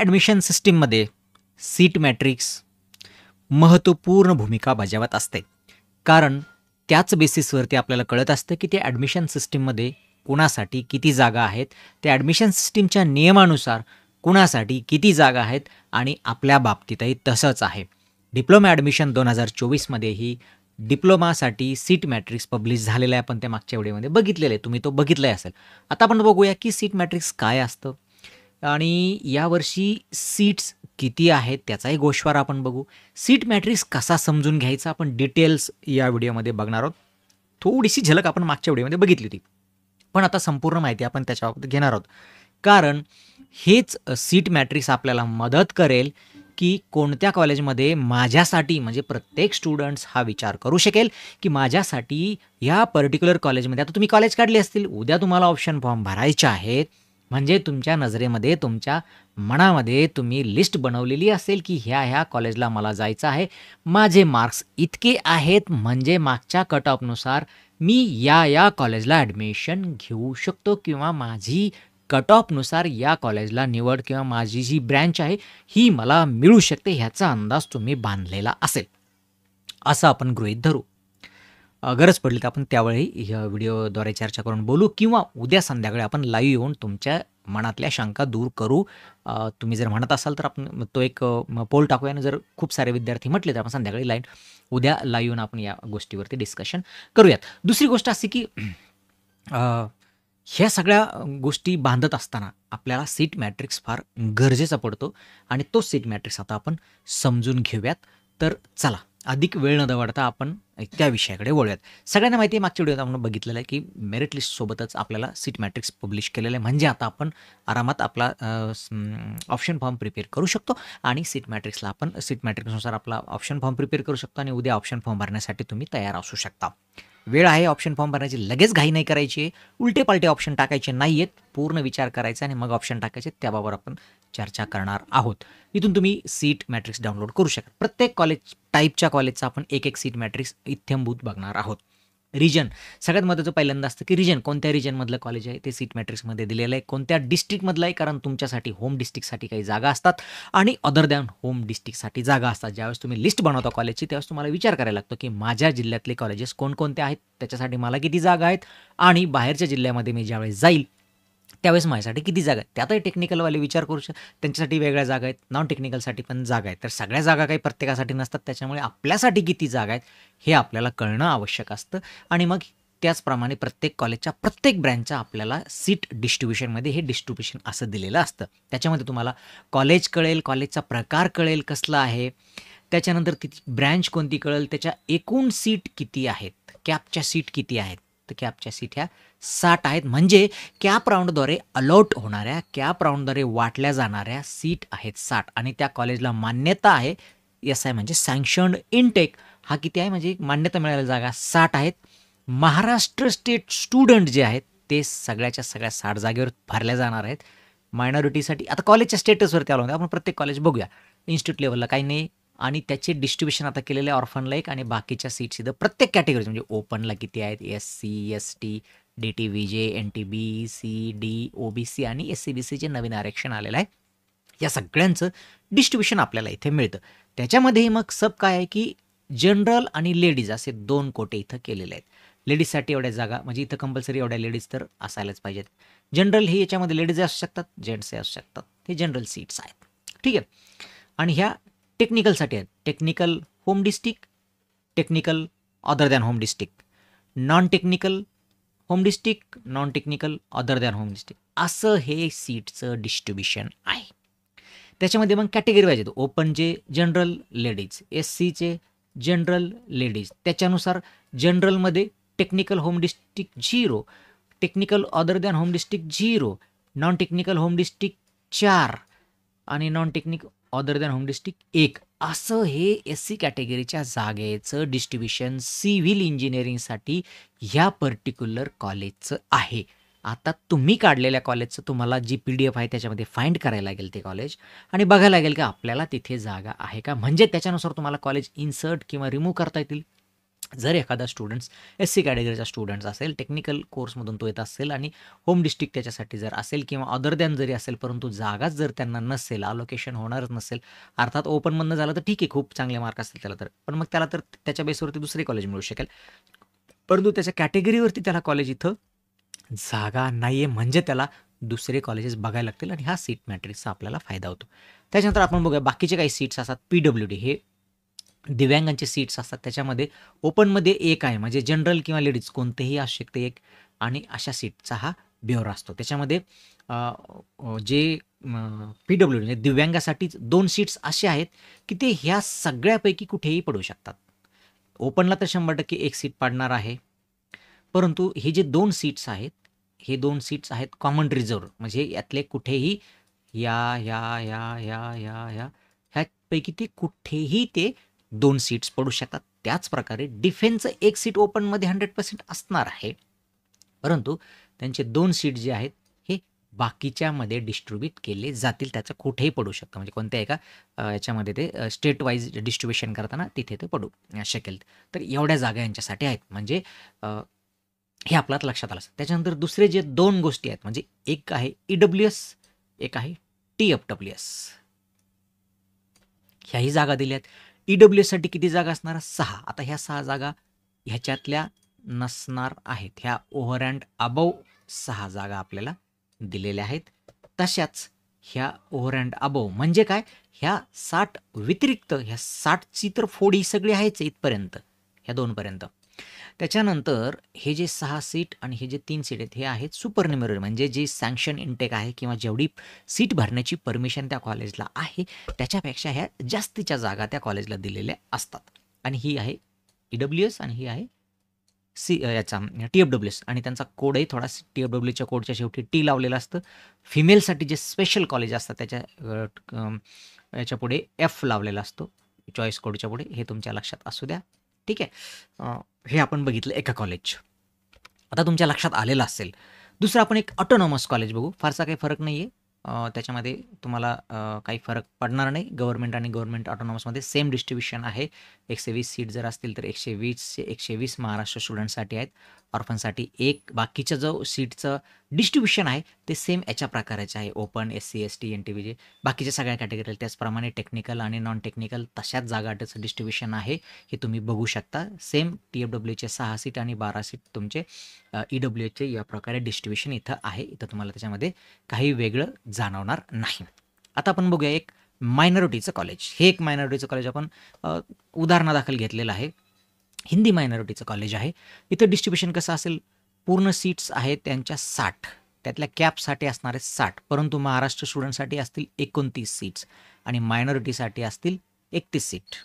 Admission सिस्टीममध्ये seat matrix महत्त्वपूर्ण भूमिका बजावत असते. कारण त्याच बेसिसवरती आपल्याला कळत असतं की त्या ॲडमिशन सिस्टीममध्ये कुणासाठी किती जागा आहेत, त्या ॲडमिशन सिस्टीमच्या नियमानुसार कुणासाठी किती जागा आहेत आणि आपल्या बाबतीतही तसंच आहे. डिप्लोमा ॲडमिशन 2024मध्येही डिप्लोमासाठी सीट मॅट्रिक्स पब्लिश झालेलं आहे. आपण त्या मागच्या व्हिडिओमध्ये बघितलेलं आहे. तुम्ही तो बघितलाही असेल. आता आपण बघूया की सीट मॅट्रिक्स काय असतं आणि यावर्षी सीट्स किती आहेत त्याचाही गोषवार आपण बघू. सीट मॅट्रिक्स कसा समजून घ्यायचा आपण डिटेल्स या व्हिडिओमध्ये बघणार आहोत. थोडीशी झलक आपण मागच्या व्हिडिओमध्ये बघितली होती. पण आता संपूर्ण माहिती आपण त्याच्याबाबत घेणार आहोत. कारण हेच सीट मॅट्रिक्स आपल्याला मदत करेल की कोणत्या कॉलेजमध्ये माझ्यासाठी म्हणजे प्रत्येक स्टुडंट्स हा विचार करू शकेल की माझ्यासाठी या पर्टिक्युलर कॉलेजमध्ये आता तुम्ही कॉलेज काढले असतील, उद्या तुम्हाला ऑप्शन फॉर्म भरायचे आहेत. म्हणजे तुमच्या नजरेमध्ये, तुमच्या मनामध्ये तुम्ही लिस्ट बनवलेली असेल की ह्या कॉलेजला मला जायचं आहे. माझे मार्क्स इतके आहेत म्हणजे मागच्या कट ऑफनुसार मी या कॉलेजला ॲडमिशन घेऊ शकतो किंवा माझी कट ऑफनुसार या कॉलेजला निवड किंवा माझी जी ब्रँच आहे ही मला मिळू शकते ह्याचा अंदाज तुम्ही बांधलेला असेल. असं आपण गृहीत धरू. गरज पडली तर आपण त्यावेळी ह्या व्हिडिओद्वारे चर्चा करून बोलू किंवा उद्या संध्याकाळी आपण लाईव्ह येऊन तुमच्या मनातल्या शंका दूर करू. तुम्ही जर म्हणत असाल तर आपण तो एक पोल टाकूया आणि जर खूप सारे विद्यार्थी म्हटले तर आपण संध्याकाळी उद्या लाईव्ह येऊन आपण या गोष्टीवरती डिस्कशन करूयात. दुसरी गोष्ट अशी की ह्या सगळ्या गोष्टी बांधत असताना आपल्याला सीट मॅट्रिक्स फार गरजेचा पडतो आणि तो सीट मॅट्रिक्स आता आपण समजून घेऊयात. तर चला अधिक वेळ न दवडता आपण त्या विषयाकडे वळूयात. सगळ्यांना माहिती आहे मागच्या व्हिडिओत आपण बघितलेलं आहे की मेरिट लिस्टसोबतच आपल्याला सीट मॅट्रिक्स पब्लिश केलेलं आहे. म्हणजे आता आपण आरामात आपला ऑप्शन फॉर्म प्रिपेअर करू शकतो आणि सीट मॅट्रिक्सनुसार आपला ऑप्शन फॉर्म प्रिपेअर करू शकतो आणि उद्या ऑप्शन फॉर्म भरण्यासाठी तुम्ही तयार असू शकता. वेळ आहे ऑप्शन फॉर्म भरण्याची, लगेच घाई नाही करायची आहे. उलटे पालटे ऑप्शन टाकायचे नाही आहेत. पूर्ण विचार करायचा आणि मग ऑप्शन टाकायचे. त्याबाबत आपण चर्चा करणार आहोत. इथून तुम्ही सीट मॅट्रिक्स डाउनलोड करू शकता. प्रत्येक टाईपच्या कॉलेजचा आपण एक सीट मॅट्रिक्स इत्थंभूत बघणार आहोत. रिजन सगळ्यात महत्त्वाचं पहिल्यांदा असतं की रिजन कोणत्या रिजनमधलं कॉलेज आहे ते सीट मॅट्रिक्समध्ये दिलेलं आहे. कोणत्या डिस्ट्रिक्टमधलं आहे, कारण तुमच्यासाठी होम डिस्ट्रिक्टसाठी काही जागा असतात आणि अदर दॅन होम डिस्ट्रिक्टसाठी जागा असतात. ज्यावेळेस तुम्ही लिस्ट बनवता कॉलेजची त्यावेळेस तुम्हाला विचार करायला लागतो की माझ्या जिल्ह्यातले कॉलेजेस कोणकोणते आहेत, त्याच्यासाठी मला किती जागा आहेत आणि बाहेरच्या जिल्ह्यामध्ये मी ज्यावेळेस जाईल त्यावेळेस माझ्यासाठी किती जागा आहेत. त्यातही टेक्निकलवाले विचार करू शकतात, त्यांच्यासाठी वेगळ्या जागा आहेत, नॉन टेक्निकलसाठी पण जागा आहेत. तर सगळ्या जागा काही प्रत्येकासाठी नसतात. त्याच्यामुळे आपल्यासाठी किती जागा आहेत हे आपल्याला कळणं आवश्यक असतं आणि मग त्याचप्रमाणे प्रत्येक कॉलेजच्या प्रत्येक ब्रँचच्या आपल्याला सीट डिस्ट्रीब्युशनमध्ये हे डिस्ट्रीब्युशन असं दिलेलं असतं. त्याच्यामध्ये तुम्हाला कॉलेज कळेल, कॉलेजचा प्रकार कळेल कसला आहे, त्याच्यानंतर तिची ब्रँच कोणती कळेल, त्याच्या एकूण सीट किती आहेत, कॅपच्या सीट किती आहेत. तर कॅपच्या सीट ह्या 60 आहेत. म्हणजे कॅप राऊंडद्वारे अलॉट होणाऱ्या, कॅप राऊंडद्वारे वाटल्या जाणाऱ्या सीट आहेत 60 आणि त्या कॉलेजला मान्यता आहे. SI म्हणजे सँक्शन्ड इनटेक हा किती आहे, म्हणजे मान्यता मिळालेल्या जागा 60 आहेत. महाराष्ट्र स्टेट स्टुडंट जे आहेत ते सगळ्याच्या सगळ्या 60 जागेवर भरल्या जाणार आहेत. मायनॉरिटीसाठी आता कॉलेजच्या स्टेटसवरती आलो आपण प्रत्येक कॉलेज बघूया. इन्स्टिट्यूट लेवलला काही नाही आणि त्याचे डिस्ट्रीब्युशन आता केलेले आहे ऑर्फनला एक आणि बाकीच्या सीट्स इथं प्रत्येक कॅटेगरी म्हणजे ओपनला किती आहेत, SC, ST, DTVJ, NTB, CD, OBC आणि SCBCचे नवीन आरक्षण आलेलं आहे. या सगळ्यांचं डिस्ट्रीब्युशन आपल्याला इथे मिळतं. त्याच्यामध्ये मग सब काय आहे की जनरल आणि लेडीज असे 2 कोटे इथं केलेले आहेत. लेडीजसाठी एवढ्या जागा म्हणजे इथं कंपल्सरी एवढ्या लेडीज तर असायलाच पाहिजेत. जनरल हे याच्यामध्ये लेडीज असू शकतात, जेंट्सही असू शकतात. हे जनरल सीट्स आहेत. ठीक आहे. आणि ह्या टेक्निकलसाठी आहेत. Technical home district, technical other than home district, non technical home district, non technical other than home district असं हे सीटचं डिस्ट्रीब्युशन आहे. त्याच्यामध्ये मग कॅटेगरी वाईज येतो. ओपनचे जनरल लेडीज, SCचे जनरल लेडीज, त्याच्यानुसार जनरलमध्ये technical home district 0, technical other than home district 0, non technical home district 4 आणि non technical other than home district 1 असं हे SC कॅटेगरीच्या जागेचं डिस्ट्रीब्युशन सिव्हिल इंजिनिअरिंगसाठी ह्या पर्टिक्युलर कॉलेजचं आहे. आता तुम्ही काढलेल्या कॉलेजचं तुम्हाला जी PDF आहे त्याच्यामध्ये फाइंड करायला लागेल ते कॉलेज आणि बघायला लागेल की आपल्याला तिथे जागा आहे का. म्हणजे त्याच्यानुसार तुम्हाला कॉलेज इन्सर्ट किंवा रिमूव्ह करता येतील. जर एखादा स्टुडंट्स SC कॅटेगरीचा स्टुडंट्स असेल, टेक्निकल कोर्समधून तो येत असेल आणि होम डिस्ट्रिक्ट त्याच्यासाठी जर असेल किंवा अदर दॅन जरी असेल, परंतु जागाच जर त्यांना नसेल, अलोकेशन होणारच नसेल, अर्थात ओपनमधनं झालं तर ठीक आहे, खूप चांगले मार्क असतील त्याला तर. पण मग त्याला तर त्याच्या बेसवरती दुसरे कॉलेज मिळू शकेल. परंतु त्याच्या कॅटेगरीवरती त्याला कॉलेज इथं जागा नाही आहे, म्हणजे त्याला दुसरे कॉलेजेस बघायला लागतील आणि हा सीट मॅट्रिक्सचा आपल्याला फायदा होतो. त्याच्यानंतर आपण बघूया बाकीचे काही सीट्स असतात. PWD हे दिव्यांगांचे सीट्स असतात. त्याच्यामध्ये ओपनमध्ये एक आहे, म्हणजे जनरल किंवा लेडीज कोणतेही असू शकते एक, आणि अशा सीटचा हा ब्युरो असतो. त्याच्यामध्ये अ, जे PWD म्हणजे दिव्यांगासाठीच 2 सीट्स असे आहेत, की ते ह्या सगळ्यापैकी कुठेही पडू शकतात. ओपनला तर 100% एक सीट पाडणार आहे. परंतु हे जे 2 सीट्स आहेत, हे 2 सीट्स आहेत कॉमन रिझर्व्ह, म्हणजे यातले कुठेही ह्यापैकी ते कुठेही ते 2 सीट्स पडू शकतात. त्याच प्रकारे डिफेन्सचं एक सीट ओपनमध्ये 100% असणार आहे. परंतु त्यांचे 2 सीट जे आहेत हे बाकीच्यामध्ये डिस्ट्रिब्यूट केले जातील. त्याचं कुठेही पडू शकतं. म्हणजे कोणत्या एका याच्यामध्ये ते स्टेट वाईज डिस्ट्रिब्युशन करताना तिथे ते पडू शकेल. तर एवढ्या जागा यांच्यासाठी आहेत. म्हणजे हे आपल्याला लक्षात आलं. त्याच्यानंतर दुसरे जे 2 गोष्टी आहेत, म्हणजे एक आहे EWS, एक आहे TFWS. ह्याही जागा दिल्या आहेत. EWSसाठी किती जागा असणार? 6. आता ह्या 6 जागा ह्याच्यातल्या नसणार आहेत. ह्या ओव्हर अँड अबोव्ह 6 जागा आपल्याला दिलेल्या आहेत. तशाच ह्या ओव्हर अँड अबोव्ह म्हणजे काय? ह्या 60 व्यतिरिक्त ह्या 60ची तर फोड ही सगळी आहेच इथपर्यंत, ह्या 2 पर्यंत. त्याच्यानंतर हे जे 6 सीट आणि हे जे 3 सीट आहेत, हे आहेत सुपरन्युमररी, म्हणजे जी सँक्शन इनटेक आहे किंवा जेवढी सीट भरण्याची परमिशन त्या कॉलेजला आहे, त्याच्यापेक्षा ह्या जास्तीच्या जागा त्या कॉलेजला दिलेल्या असतात. आणि ही आहे EWS आणि ही आहे याचा TFWS, आणि त्यांचा कोडही थोडा TFWSच्या कोडच्या शेवटी T लावलेलं असतं. फिमेलसाठी जे स्पेशल कॉलेज असतात त्याच्या याच्या पुढे F लावलेला असतो, चॉईस कोडच्या पुढे. हे तुमच्या लक्षात असू द्या. ठीक आहे. हे आपण बघितलं एका कॉलेज. आता तुमच्या लक्षात आलेलं असेल. दुसरं आपण एक ऑटोनॉमस कॉलेज बघू. फारसा काही फरक नाही आहे. त्याच्यामध्ये तुम्हाला काही फरक पडणार नाही. गव्हर्नमेंट आणि गव्हर्नमेंट ऑटोनॉमसमध्ये सेम डिस्ट्रिब्युशन आहे. 120 सीट जर असतील तर 120चे 120 महाराष्ट्र स्टुडंटसाठी आहेत. ऑर्फनसाठी एक. बाकीचं जो सीटचं डिस्ट्रिब्युशन आहे ते सेम याच्या प्रकाराचे आहे. ओपन, SC, ST, NTVJ बाकीच्या सगळ्या कॅटेगरी त्याचप्रमाणे टेक्निकल आणि नॉन टेक्निकल तशाच जागाचं डिस्ट्रिब्युशन आहे. हे तुम्ही बघू शकता. सेम TFWचे 6 सीट आणि 12 सीट तुमचे EWHचे या प्रकारे डिस्ट्रिब्युशन इथं आहे. इथं तुम्हाला त्याच्यामध्ये काही वेगळं जाणवणार नाही. आता आपण बघूया एक मायनॉरिटीचं कॉलेज. हे एक मायनॉरिटीचं कॉलेज आपण उदाहरणादाखल घेतलेलं आहे. हिंदी मायनॉरिटीचं कॉलेज आहे. इथं डिस्ट्रिब्युशन कसं असेल? पूर्ण सीट्स आहेत त्यांच्या 60, त्यातल्या कॅपसाठी असणारे 60, परंतु महाराष्ट्र स्टुडंटसाठी असतील 29 सीट्स आणि मायनॉरिटीसाठी असतील 31 सीट.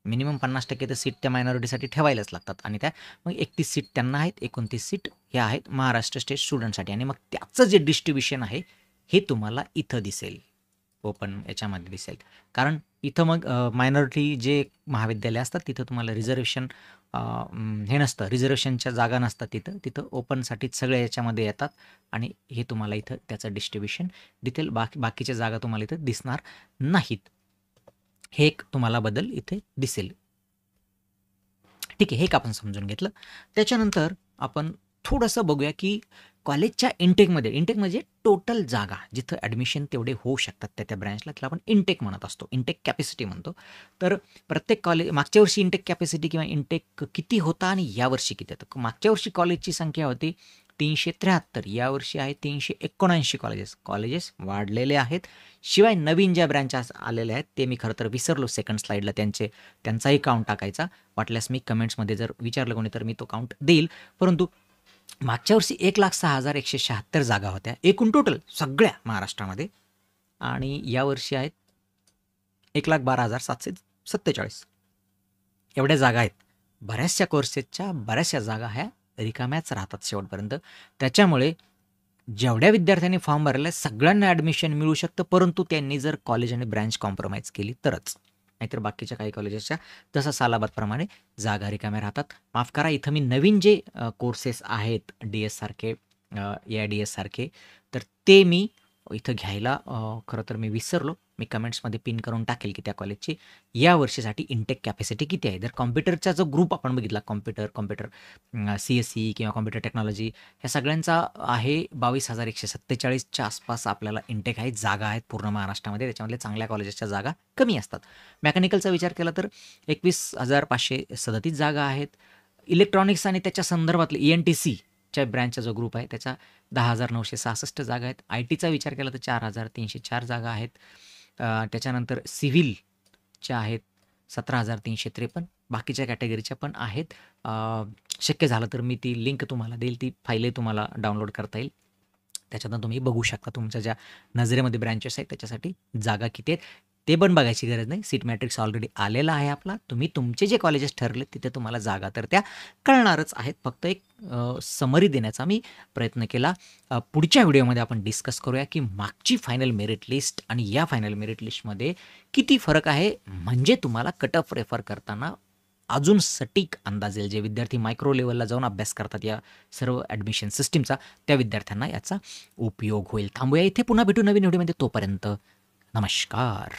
मिनिमम 50% तर सीट त्या मायनॉरिटीसाठी ठेवायलाच लागतात आणि त्या मग 31 सीट त्यांना आहेत, 29 सीट ह्या आहेत महाराष्ट्र स्टेट स्टुडंटसाठी. आणि मग त्याचं जे डिस्ट्रिब्युशन आहे हे तुम्हाला इथं दिसेल, ओपन याच्यामध्ये दिसेल. कारण इथं मग मायनॉरिटी जे महाविद्यालय असतात तिथं तुम्हाला रिझर्वेशन हे नसतं, रिझर्वेशनच्या जागा नसतात तिथं. तिथं ओपनसाठीच सगळे याच्यामध्ये येतात आणि हे तुम्हाला इथं त्याचं डिस्ट्रिब्युशन दिसेल. बाकीच्या जागा तुम्हाला इथं दिसणार नाहीत. हे एक तुम्हाला बदल इथे दिसेल. ठीक आहे, हे एक आपण समजून घेतलं. त्याच्यानंतर आपण थोडंसं बघूया की कॉलेजच्या इंटेकमध्ये, इंटेक म्हणजे टोटल जागा जिथं ॲडमिशन तेवढे होऊ शकतात त्या ब्रँचला, त्याला आपण इंटेक म्हणत असतो, इंटेक कॅपॅसिटी म्हणतो. तर प्रत्येक कॉलेज मागच्या वर्षी इंटेक कॅपॅसिटी किंवा इंटेक किती होता आणि यावर्षी किती होतं? मागच्या वर्षी कॉलेजची संख्या होती 373, यावर्षी आहे 379 कॉलेजेस वाढलेले आहेत. शिवाय नवीन ज्या ब्रँचेस आलेल्या आहेत ते मी खरं तर विसरलो सेकंड स्लाईडला त्यांचाही काउंट टाकायचा. वाटल्यास मी कमेंट्समध्ये जर विचारलं कोणी तर मी तो काउंट देईल. परंतु मागच्या वर्षी 1,06,176 जागा होत्या एकूण टोटल सगळ्या महाराष्ट्रामध्ये, आणि यावर्षी आहेत 1,12,747. एवढ्या जागा आहेत. बऱ्याचशा कोर्सेसच्या बऱ्याचशा जागा ह्या रिकाम्याच राहतात शेवटपर्यंत. त्याच्यामुळे जेवढ्या विद्यार्थ्यांनी फॉर्म भरला सगळ्यांना ॲडमिशन मिळू शकतं, परंतु त्यांनी जर कॉलेज आणि ब्रँच कॉम्प्रोमाइज केली तरच. नाहीतर बाकीच्या काही कॉलेजेसच्या जसं सालाबादप्रमाणे जागा रिकाम्या राहतात. माफ करा, इथं मी नवीन जे कोर्सेस आहेत DS सारखे, AIDS सारखे, तर ते मी इथं घ्यायला खरं तर मी विसरलो. मी कमेंट्समध्ये पिन करून टाकेल की त्या कॉलेजची या वर्षीसाठी इंटेक कॅपॅसिटी किती आहे. जर कॉम्प्युटरचा जो ग्रुप आपण बघितला कॉम्प्युटर CSE किंवा कॉम्प्युटर टेक्नॉलॉजी ह्या सगळ्यांचा आहे 22,147च्या आसपास आपल्याला इंटेक आहे. जागा आहेत पूर्ण महाराष्ट्रामध्ये. त्याच्यामधले चांगल्या कॉलेजेसच्या जागा कमी असतात. मेकॅनिकलचा विचार केला तर 21,537 जागा आहेत. इलेक्ट्रॉनिक्स आणि त्याच्या संदर्भातले ENTCच्या ब्रँचचा जो ग्रुप आहे त्याचा 10,966 जागा आहेत. IT चा विचार केला तर 4,304 जागा आहेत. त्याच्यानंतर सिव्हिलच्या आहेत 17,353. बाकीच्या कॅटेगरीच्या पण आहेत. शक्य झालं तर मी ती लिंक तुम्हाला देईल. ती फाईलही तुम्हाला डाउनलोड करता येईल. त्याच्यातून तुम्ही बघू शकता तुमच्या ज्या नजरेमध्ये ब्रँचेस आहेत त्याच्यासाठी जागा किती आहेत. ते पण बघायची गरज नाही. सीट मॅट्रिक्स ऑलरेडी आलेला आहे आपला. तुम्ही तुमचे जे कॉलेजेस ठरले तिथे तुम्हाला जागा तर त्या कळणारच आहेत. फक्त एक समरी देण्याचा मी प्रयत्न केला. पुढच्या व्हिडिओमध्ये आपण डिस्कस करूया की मागची फायनल मेरिट लिस्ट आणि या फायनल मेरिट लिस्टमध्ये किती फरक आहे. म्हणजे तुम्हाला कट ऑफ रेफर करताना अजून सटीक अंदाज येईल. जे विद्यार्थी मायक्रो लेव्हलला जाऊन अभ्यास करतात या सर्व ॲडमिशन सिस्टीमचा त्या विद्यार्थ्यांना याचा उपयोग होईल. थांबूया इथे. पुन्हा भेटू नवीन व्हिडिओमध्ये. तोपर्यंत नमस्कार.